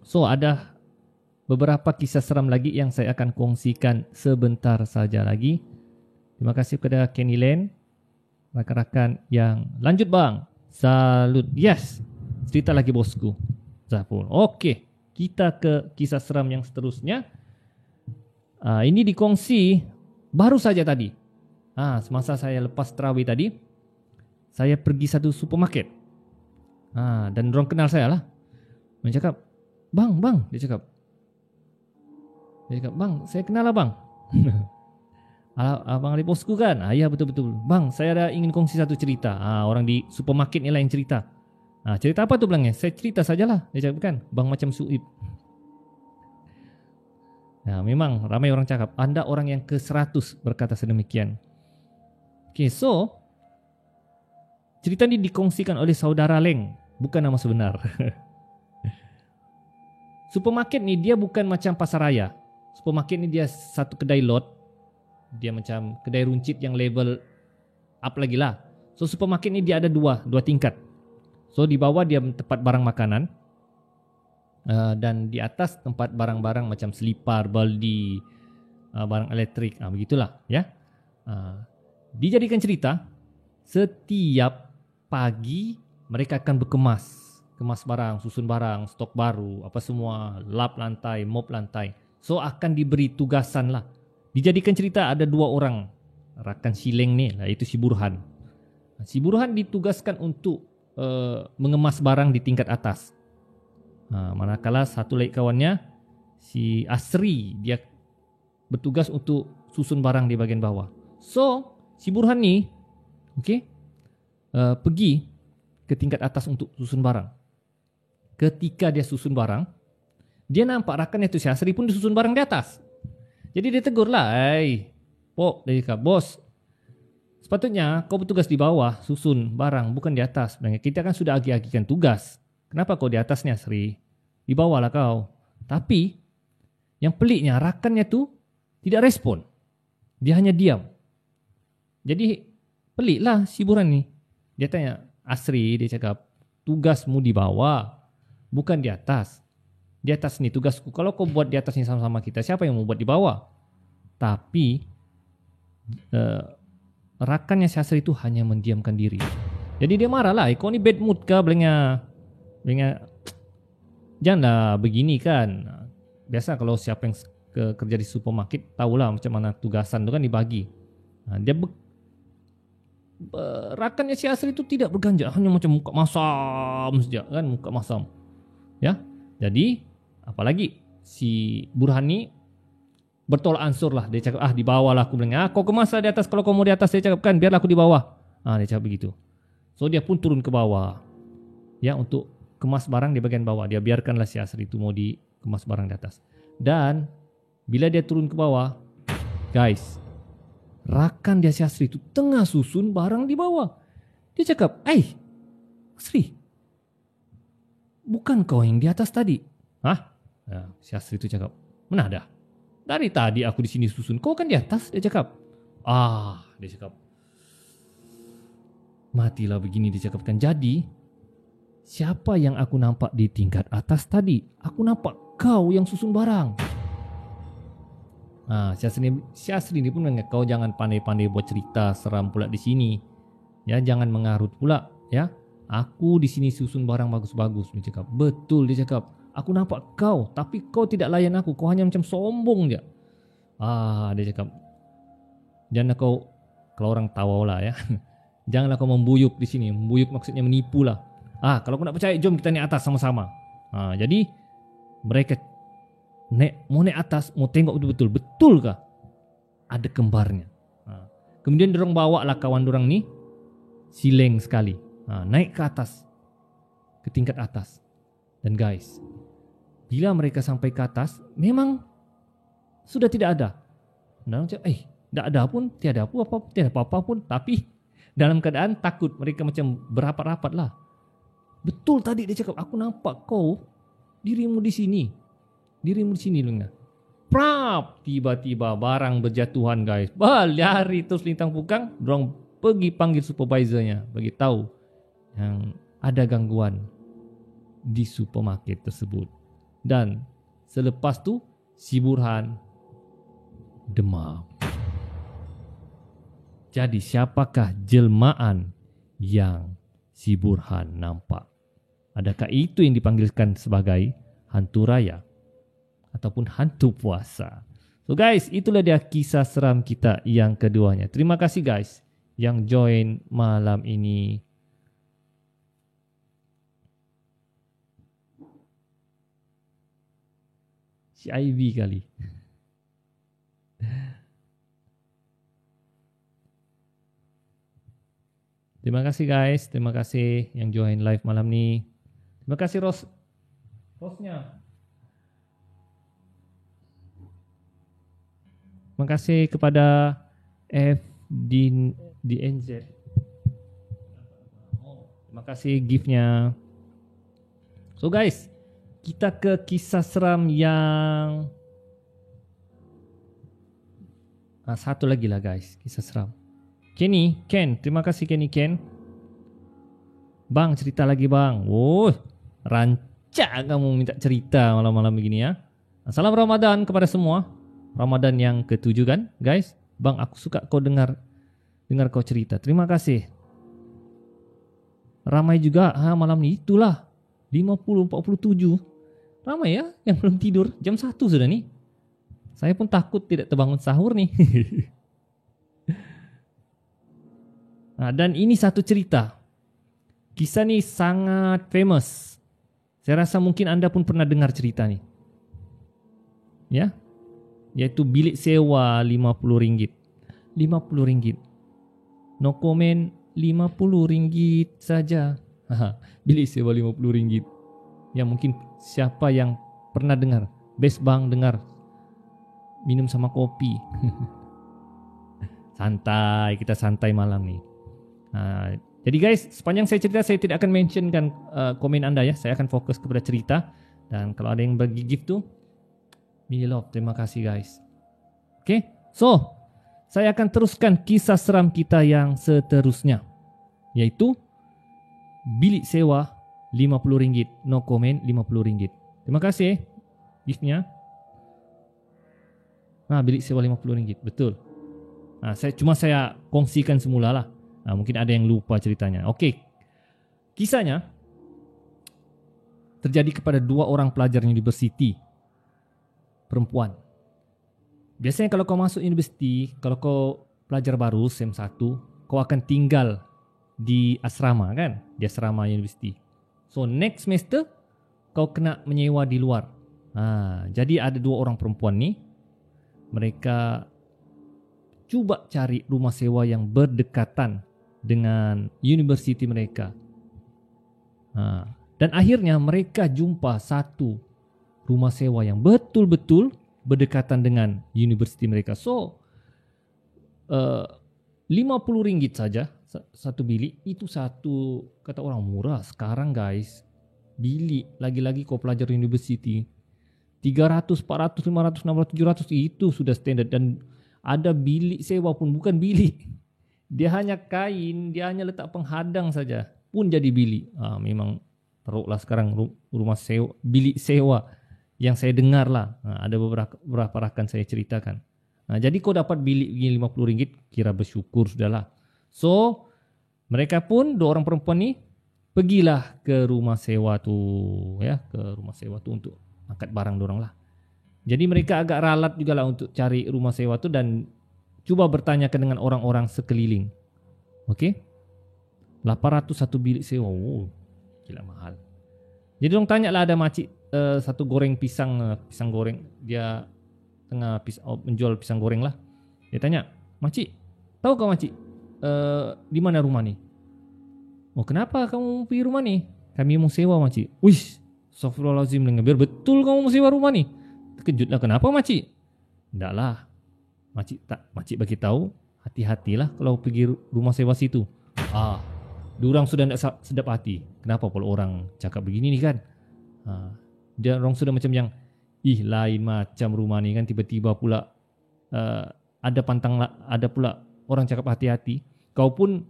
So ada beberapa kisah seram lagi yang saya akan kongsikan sebentar saja lagi. Terima kasih kepada Kenny Len, rakan-rakan yang lanjut bang. Salut. Yes. Cerita lagi bosku. Zaful. Okey, kita ke kisah seram yang seterusnya. Ini dikongsi baru saja tadi. Semasa saya lepas tarawih tadi, saya pergi satu supermarket. Dan orang kenal saya lah. Dia cakap, bang, dia cakap, bang, saya kenal abang. Abang Ali bosku kan? Ya betul-betul. Bang, saya ada ingin kongsi satu cerita. Orang di supermarket ni lah yang cerita. Cerita apa tu bilangnya? Saya cerita sajalah. Dia cakap kan, bang macam Suib. Memang ramai orang cakap, anda orang yang ke-100 berkata sedemikian. Okay, so cerita ini dikongsikan oleh saudara Leng, bukan nama sebenar. Supermarket ni dia bukan macam pasar raya. Supermarket ni dia satu kedai lot. Dia macam kedai runcit yang level up lagi lah. So supermarket ni dia ada dua tingkat. So di bawah dia tempat barang makanan, dan di atas tempat barang-barang macam selipar, baldi, barang elektrik, begitulah ya. Dijadikan cerita, setiap pagi mereka akan kemas barang, susun barang, stok baru, apa semua, lap lantai, mop lantai. So akan diberi tugasan lah. Dijadikan cerita ada 2 orang rakan Sileng ni, iaitu si Burhan. Si Burhan ditugaskan untuk mengemas barang di tingkat atas. Manakala satu lagi kawannya, si Asri, dia bertugas untuk susun barang di bahagian bawah. So si Burhan ni pergi ke tingkat atas untuk susun barang. Ketika dia susun barang, dia nampak rakannya tu si Asri pun disusun barang di atas. Jadi dia tegur lah, Pok, dia cakap, bos, sepatutnya kau bertugas di bawah susun barang, bukan di atas. Kita kan sudah agi-agikan tugas. Kenapa kau di atasnya, Sri? Di bawah lah kau. Tapi yang peliknya rakannya tu tidak respon. Dia hanya diam. Jadi peliklah si Burhan ni. Dia tanya, Asri, dia cakap, tugasmu di bawah, bukan di atas. Di atas ni tugasku. Kalau kau buat di atas ni sama-sama kita, siapa yang mau buat di bawah? Tapi rakannya si Asri itu hanya mendiamkan diri. Jadi dia marah lah, kau ni bad mood kah? Bilangnya, janganlah begini kan. Biasa kalau siapa yang kerja di supermarket, tahulah macam mana tugasan tu kan dibagi. Rakannya si Asri itu tidak berganjak, hanya macam muka masam saja kan, muka masam. Ya, jadi apalagi si Burhan ni bertolak ansur lah. Dia cakap, di bawah lah. Aku bilang, kau kemas lah di atas. Kalau kau mau di atas, dia cakap kan, biarlah aku di bawah. Dia cakap begitu. So dia pun turun ke bawah, ya, untuk kemas barang di bagian bawah. Dia biarkanlah si Asri itu mau dikemas barang di atas. Dan bila dia turun ke bawah, guys, rakan dia si Asri itu tengah susun barang di bawah. Dia cakap, Asri, bukan kau yang di atas tadi? Si Asri itu cakap, mana ada? Dari tadi aku di sini susun, kau kan di atas. Dia cakap, dia cakap, matilah begini, dia cakapkan. Jadi siapa yang aku nampak di tingkat atas tadi? Aku nampak kau yang susun barang. Si Asri ni pun bilang, kau jangan pandai-pandai buat cerita seram pula di sini. Ya, jangan mengarut pula, ya. Aku di sini susun barang bagus-bagus. Dia cakap, betul, dia cakap. Aku nampak kau, tapi kau tidak layan aku. Kau hanya macam sombong je. Dia cakap, janganlah kau, kalau orang tahu lah ya. Janganlah kau membuyuk di sini. Membuyuk maksudnya menipu lah. Kalau kau nak percaya, jom kita naik atas sama-sama. Jadi mereka mau naik atas, mau tengok betul-betul, betulkah ada kembarnya. Kemudian dorang bawa lah kawan dorang ni, sileng sekali, naik ke atas, ke tingkat atas. Dan guys, bila mereka sampai ke atas, memang sudah tidak ada. Dan macam, tidak ada pun, tiada apa-apa pun. Tapi dalam keadaan takut, mereka macam berapat-rapat lah. Betul tadi dia cakap, aku nampak kau, dirimu di sini Luna. Prap, tiba-tiba barang berjatuhan guys. Lari terus lintang pukang. Dorang pergi panggil supervisornya, bagi tahu yang ada gangguan di supermarket tersebut. Dan selepas tu si Burhan demam. Jadi siapakah jelmaan yang si Burhan nampak? Adakah itu yang dipanggilkan sebagai hantu raya ataupun hantu puasa? So guys, itulah dia kisah seram kita yang keduanya. Terima kasih guys yang join malam ini. Si Ivy kali. Terima kasih guys, terima kasih yang join live malam ni. Terima kasih Rosnya. Terima kasih kepada DNZ. Terima kasih giftnya. So guys, kita ke kisah seram yang satu lagi lah guys, kisah seram. Ken, terima kasih Ken. Bang, cerita lagi bang. Oh, rancak kamu minta cerita malam-malam begini ya. Salam Ramadan kepada semua. Ramadan yang ke-7 kan guys. Bang, aku suka kau dengar kau cerita. Terima kasih. Ramai juga malam ni, itulah 50-47. Ramai ya yang belum tidur. Jam 1 sudah nih. Saya pun takut tidak terbangun sahur nih. Dan ini satu cerita. Kisah ni sangat famous. Saya rasa mungkin anda pun pernah dengar cerita ni. Ya. Yaitu bilik sewa RM50. RM50. No comment, RM50 saja. Bilik sewa RM50. Ya mungkin siapa yang pernah dengar. Best bang dengar. Minum sama kopi. Santai, kita santai malam ni. Jadi guys, sepanjang saya cerita saya tidak akan mentionkan komen anda ya. Saya akan fokus kepada cerita. Dan kalau ada yang bagi gift tu, mini love, terima kasih guys. Okay, so saya akan teruskan kisah seram kita yang seterusnya, yaitu bilik sewa RM50. No comment, RM50. Terima kasih giftnya. Bilik sewa RM50, betul. Saya kongsikan semula lah. Mungkin ada yang lupa ceritanya. Okey. Kisahnya terjadi kepada 2 orang pelajar universiti perempuan. Biasanya kalau kau masuk universiti, kalau kau pelajar baru SEM 1, kau akan tinggal di asrama kan? Di asrama universiti. So next semester kau kena menyewa di luar. Jadi ada 2 orang perempuan ni. Mereka cuba cari rumah sewa yang berdekatan dengan universiti mereka. Dan akhirnya mereka jumpa satu rumah sewa yang betul-betul berdekatan dengan universiti mereka. So RM50 saja satu bilik. Itu satu, kata orang, murah. Sekarang guys, bilik lagi-lagi kau pelajar universiti 300, 400, 500, 600, 700 itu sudah standard. Dan ada bilik sewa pun bukan bilik. Dia hanya kain, dia hanya letak penghadang saja pun jadi bilik. Memang teruklah sekarang rumah sewa, bilik sewa yang saya dengar lah. Ada beberapa rakan saya ceritakan. Jadi kau dapat bilik RM50, kira bersyukur sudahlah. So mereka pun 2 orang perempuan ni pergilah ke rumah sewa tu, ya, ke rumah sewa tu untuk angkat barang dorang lah. Jadi mereka agak ralat juga lah untuk cari rumah sewa tu dan cuba bertanyakan dengan orang-orang sekeliling. Okey. 800 satu bilik sewa. Oh, gila mahal. Jadi orang tanya lah, ada makcik satu goreng pisang goreng. Dia tengah menjual pisang goreng lah. Dia tanya, "Makcik, tahu kau makcik di mana rumah ni?" "Oh, kenapa kamu pergi rumah ni?" "Kami mau sewa makcik." "Wih, astagfirullahalazim, biar betul kamu mau sewa rumah ni." Terkejut lah, "Kenapa makcik?" "Enggak lah. Makcik bagi tahu, hati-hatilah kalau pergi rumah sewa situ." Diorang sudah tidak sedap hati. Kenapa pula orang cakap begini ni kan? Dia orang sudah macam yang, lain macam rumah ni kan, tiba-tiba pula ada pula orang cakap hati-hati. Kau pun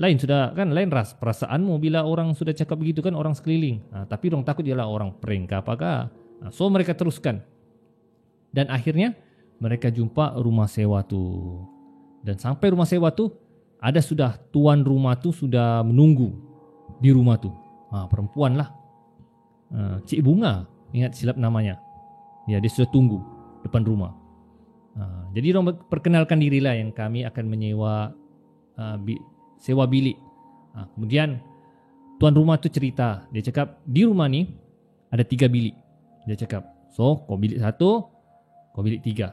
lain sudah kan, lain perasaanmu bila orang sudah cakap begitu kan, orang sekeliling. Tapi orang takut ialah orang prank ke apakah. So mereka teruskan. Dan akhirnya mereka jumpa rumah sewa tu. Dan sampai rumah sewa tu, ada sudah tuan rumah tu sudah menunggu di rumah tu. Perempuan lah. Cik Bunga, ingat silap namanya. Ya, dia sudah tunggu depan rumah. Jadi orang perkenalkan dirilah yang kami akan menyewa sewa bilik. Kemudian tuan rumah tu cerita. Dia cakap di rumah ni ada 3 bilik. Dia cakap, so kau bilik 1, kau bilik 3.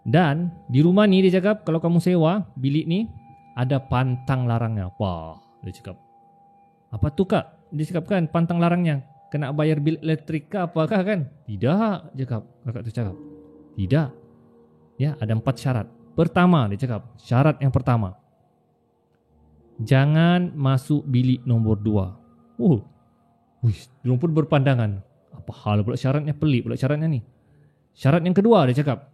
Dan di rumah ni dia cakap kalau kamu sewa bilik ni ada pantang larangnya. Wah, dia cakap. Apa tu kak? Dia cakap kan pantang larangnya. Kena bayar bil elektrik ke apakah kan? Tidak, cakap. Kakak tu cakap. Tidak. Ya, ada 4 syarat. Pertama, dia cakap, syarat yang pertama. Jangan masuk bilik nombor 2. Diorang pun berpandangan. Apa hal pula syaratnya, pelik pula syaratnya ni. Syarat yang kedua, dia cakap.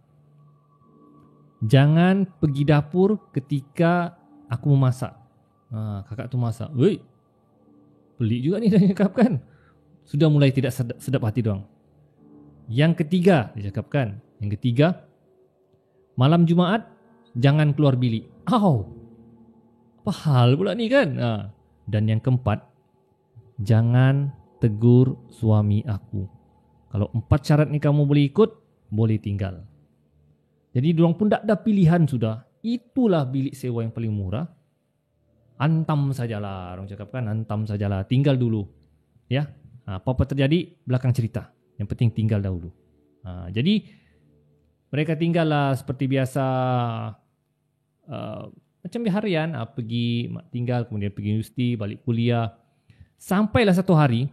Jangan pergi dapur ketika aku memasak. Kakak tu masak. Woi, pelik juga ni dia cakap kan. Sudah mulai tidak sedap hati doang. Yang ketiga, dia cakap kan. Yang ketiga, malam Jumaat jangan keluar bilik. Apa hal pula ni kan? Dan yang keempat, jangan tegur suami aku. Kalau 4 syarat ni kamu boleh ikut, boleh tinggal. Jadi diorang pun tak ada pilihan sudah. Itulah bilik sewa yang paling murah. Antam sajalah, orang cakap kan, antam sajalah, tinggal dulu. Ya, apa-apa terjadi belakang cerita. Yang penting tinggal dahulu. Jadi mereka tinggallah seperti biasa, macam di harian, pergi tinggal, kemudian pergi universiti, balik kuliah. Sampailah satu hari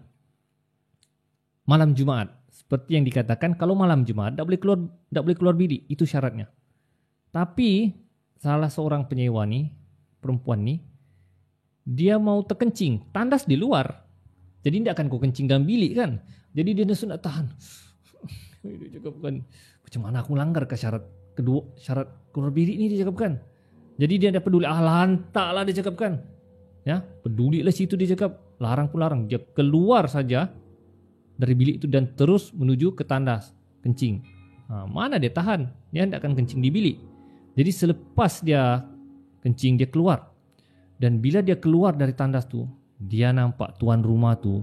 malam Jumaat. Seperti yang dikatakan, kalau malam Jumaat tak boleh keluar bilik, itu syaratnya. Tapi salah seorang penyewa ni, perempuan ni, dia mau terkencing, tandas di luar. Jadi tidak akan kau kencing dalam bilik kan. Jadi dia nak tahan. Dia cakap kan, macam mana aku langgar ke syarat kedua, syarat keluar bilik ni, dia cakap kan. Jadi dia tak peduli, lantak lah dia cakap kan. Ya, pedulilah situ dia cakap. Larang pun larang. Dia keluar saja dari bilik itu dan terus menuju ke tandas kencing. Mana dia tahan? Dia tidak akan kencing di bilik. Jadi selepas dia kencing, dia keluar. Dan bila dia keluar dari tandas tu, dia nampak tuan rumah tu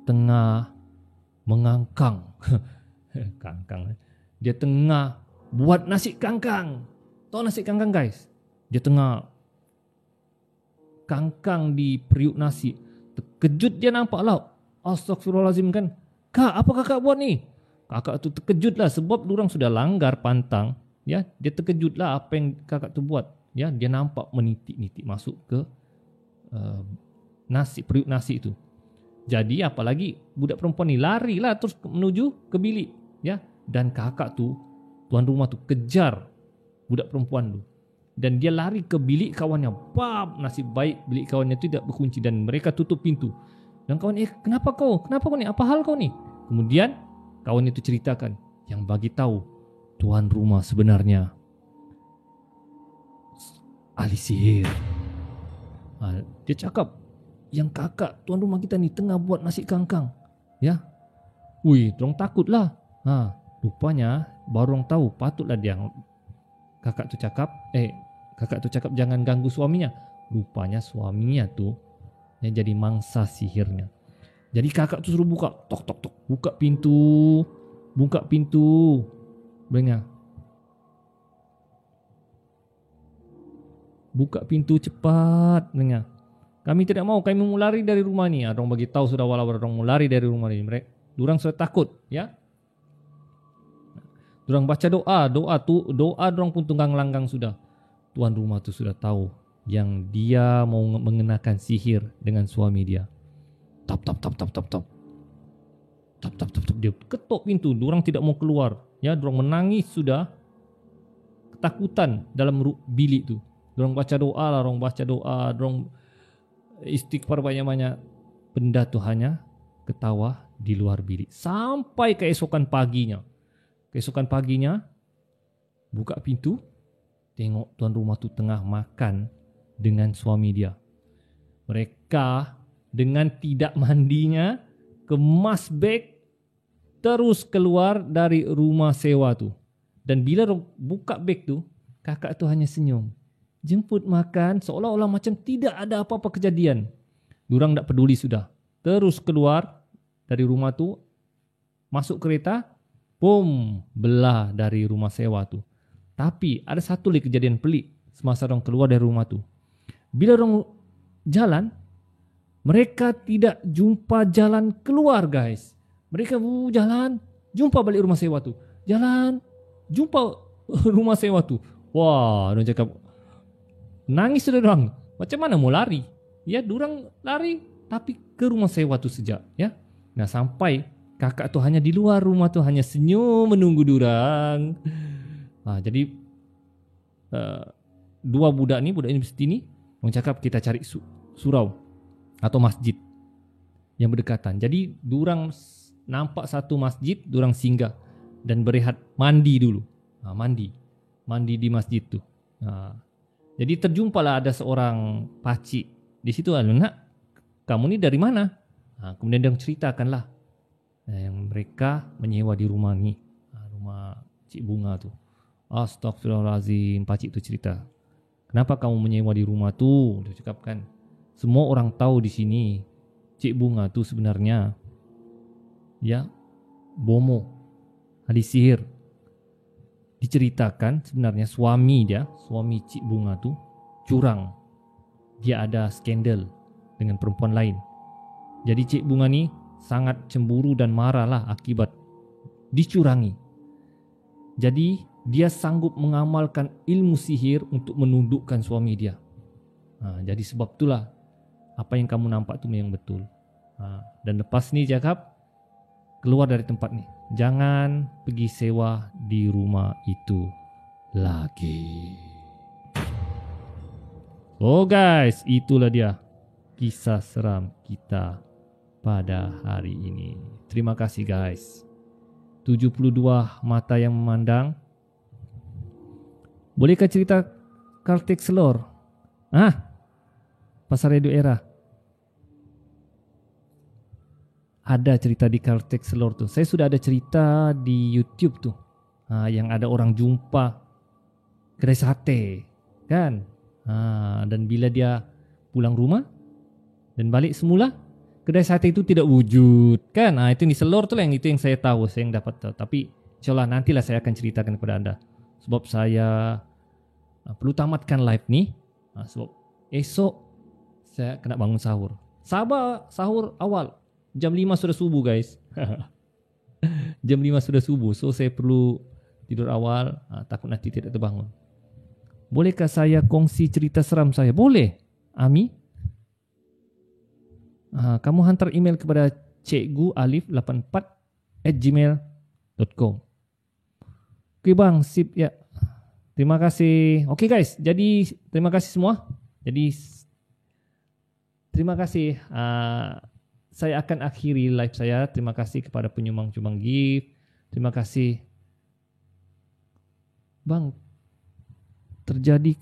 tengah mengangkang. Kangkang. Dia tengah buat nasi kangkang. Tahu nasi kangkang guys? Dia tengah kangkang di periuk nasi. Terkejut dia nampak lah. Astagfirullahalazim kan. Kak, apa kakak buat ni? Kakak tu terkejut lah sebab diorang sudah langgar pantang. Ya, dia terkejut lah apa yang kakak tu buat. Ya, dia nampak menitik-nitik masuk ke nasi, periuk nasi itu. Jadi apalagi budak perempuan ni larilah terus menuju ke bilik. Ya, dan kakak tu, tuan rumah tu kejar budak perempuan tu. Dan dia lari ke bilik kawannya. Nasib baik bilik kawannya tu tidak berkunci dan mereka tutup pintu. Dan kawan, kenapa kau? Kenapa kau ni? Apa hal kau ni? Kemudian kawan itu ceritakan yang bagi tahu tuan rumah sebenarnya ahli sihir. Dia cakap yang kakak tuan rumah kita ni tengah buat nasi kangkang. Ya. Dorang takutlah. Rupanya baru orang tahu, patutlah dia kakak tu cakap jangan ganggu suaminya. Rupanya suaminya tu yang jadi mangsa sihirnya. Jadi kakak tu suruh buka, tok tok tok, buka pintu. Dengar. Buka pintu cepat, dengar. Kami tidak mau, kami mau lari dari rumah ni. Orang bagi tahu sudah walau orang mau lari dari rumah ni. Dorang sudah takut, ya. Dorang baca doa dorang pun tunggang langgang sudah. Tuan rumah tu sudah tahu yang dia mau mengenakan sihir dengan suami dia. Tap. Dia ketuk pintu, dorang tidak mau keluar. Ya, dorang menangis sudah. Ketakutan dalam bilik tu. Dorang baca doa, dorang istighfar banyak-banyak. Benda tu hanya ketawa di luar bilik. Sampai keesokan paginya. Buka pintu, tengok tuan rumah tu tengah makan dengan suami dia. Mereka dengan tidak mandinya kemas beg, terus keluar dari rumah sewa tu. Dan bila buka beg tu, kakak tu hanya senyum. Jemput makan seolah-olah macam tidak ada apa-apa kejadian. Durang tak peduli sudah. Terus keluar dari rumah tu, masuk kereta, boom, belah dari rumah sewa tu. Tapi ada satu lagi kejadian pelik semasa orang keluar dari rumah tu. Bila orang jalan, mereka tidak jumpa jalan keluar, guys. Mereka jalan, jumpa balik rumah sewa tu. Jalan, jumpa rumah sewa tu. Wah, orang cakap, nangis sudah orang. Macam mana mau lari? Ya, durang lari, tapi ke rumah sewa tu sejak. Ya, nah sampai kakak tu hanya di luar rumah tu, hanya senyum menunggu durang. Jadi dua budak ini ni, orang cakap kita cari surau atau masjid yang berdekatan. Jadi durang nampak satu masjid, durang singgah dan berehat, mandi dulu. Mandi di masjid tu. Jadi terjumpalah ada seorang pakcik di situ. Nak, kamu ni dari mana? Kemudian dia ceritakanlah yang mereka menyewa di rumah ni, rumah Cik Bunga tu. Astagfirullahalazim, pakcik tu cerita. Kenapa kamu menyewa di rumah tu? Dia cakap kan, semua orang tahu di sini Cik Bunga tu sebenarnya bomo, ahli sihir. Diceritakan sebenarnya suami Cik Bunga tu curang. Dia ada skandal dengan perempuan lain. Jadi Cik Bunga ni sangat cemburu dan marahlah akibat dicurangi. Jadi dia sanggup mengamalkan ilmu sihir untuk menundukkan suami dia. Jadi sebab itulah apa yang kamu nampak tu memang betul. Dan lepas ni cakap, keluar dari tempat ni. Jangan pergi sewa di rumah itu lagi. Oh guys, itulah dia kisah seram kita pada hari ini. Terima kasih guys. 72 mata yang memandang. Bolehkah cerita Kartik Selor? Pasar Radio Era. Ada cerita di Kartik Selor tu. Saya sudah ada cerita di YouTube tu. Yang ada orang jumpa kedai sate, kan? Dan bila dia pulang rumah dan balik semula, kedai sate itu tidak wujud, kan? Itu di Selor tu lah, itu yang saya tahu, saya yang dapat tahu. Tapi insyaallah nantilah saya akan ceritakan kepada anda. Sebab saya perlu tamatkan live ni. Sebab esok saya kena bangun sahur. Sabar sahur awal. Jam 5 sudah subuh guys. Jam 5 sudah subuh. So saya perlu tidur awal. Takut nanti tidak terbangun. Bolehkah saya kongsi cerita seram saya? Boleh Ami. Kamu hantar email kepada cikgualif84@gmail.com. Okay bang, sip ya. Terima kasih. Okay guys, jadi terima kasih semua. Jadi terima kasih. Saya akan akhiri live saya. Terima kasih kepada penyumbang-penyumbang gift. Terima kasih. Bang, terjadi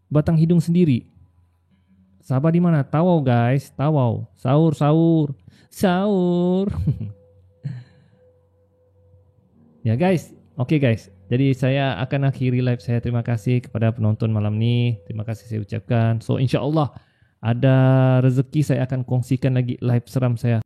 batang hidung sendiri. Sabar di mana? Tawau guys, tawau. Sahur. Ya guys, oke guys. Jadi saya akan akhiri live saya. Terima kasih kepada penonton malam ini. Terima kasih saya ucapkan. So insyaAllah ada rezeki saya akan kongsikan lagi live seram saya